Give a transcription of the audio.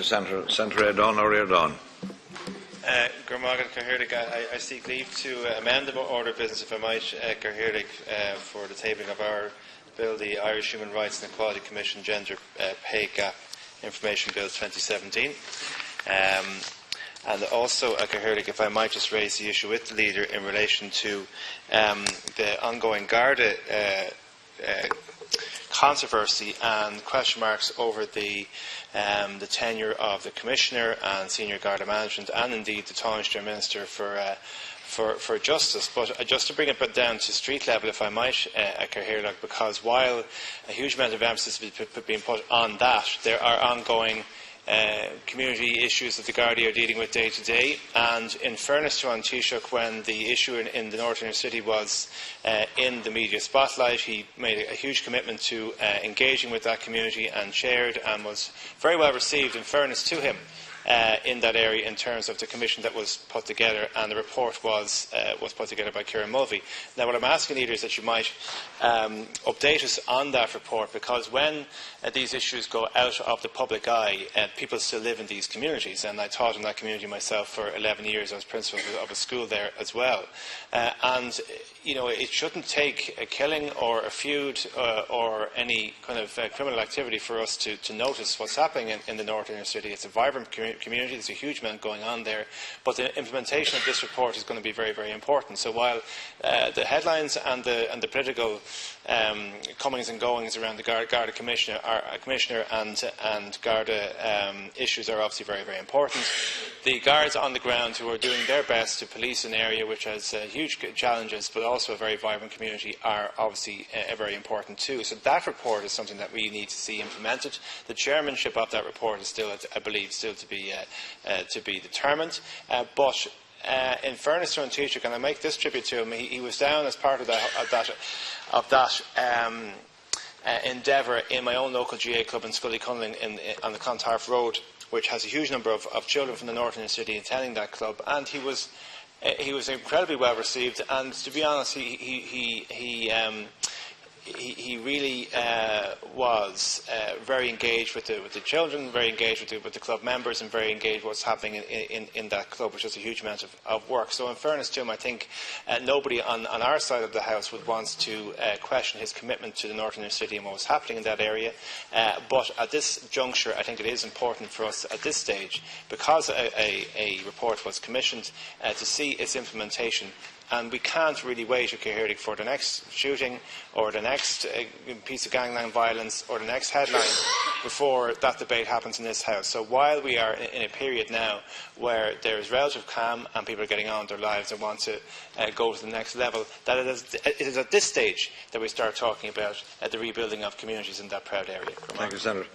Senator Aodhán or Ríordáin. I seek leave to amend the order of business, if I might, for the tabling of our bill, the Irish Human Rights and Equality Commission Gender Pay Gap Information Bill 2017. And also, if I might just raise the issue with the leader in relation to the ongoing Garda controversy and question marks over the tenure of the Commissioner and Senior Garda Management, and indeed the Tánaiste Minister for Justice. But just to bring it down to street level, if I might, because while a huge amount of emphasis is being put on that, there are ongoing community issues that the Gardaí are dealing with day to day, and in fairness to Taoiseach, when the issue in the North Inner City was in the media spotlight, he made a huge commitment to engaging with that community and shared and was very well received, in fairness to him, in that area in terms of the commission that was put together, and the report was put together by Kieran Mulvey. Now, what I'm asking, Leader, is that you might update us on that report, because when these issues go out of the public eye, people still live in these communities, and I taught in that community myself for 11 years. I was principal of a school there as well. And it shouldn't take a killing or a feud or any kind of criminal activity for us to notice what's happening in the North Inner City. It's a vibrant community. There's a huge amount going on there, but the implementation of this report is going to be very, very important. So while the headlines and the political comings and goings around the Garda Commissioner and Garda issues are obviously very, very important, the guards on the ground who are doing their best to police an area which has huge challenges but also a very vibrant community are obviously very important too. So that report is something that we need to see implemented. The chairmanship of that report is still, I believe, still to be determined. But in fairness to Taoiseach, and I make this tribute to him, he was down as part of that endeavour in my own local GA club in Scully-Cunlin on the Clontarf Road, which has a huge number of children from the North Inner City attending that club, and he was incredibly well received. And to be honest, he really was very engaged with the children, very engaged with the club members, and very engaged with what's happening in that club, which is a huge amount of work. So in fairness to him, I think nobody on our side of the House would want to question his commitment to the North Inner City and what was happening in that area. But at this juncture, I think it is important for us at this stage, because a report was commissioned, to see its implementation. And we can't really wait for the next shooting or the next piece of gangland violence or the next headline before that debate happens in this House. So while we are in a period now where there is relative calm and people are getting on with their lives and want to go to the next level, that it is at this stage that we start talking about the rebuilding of communities in that proud area. Thank you, Senator.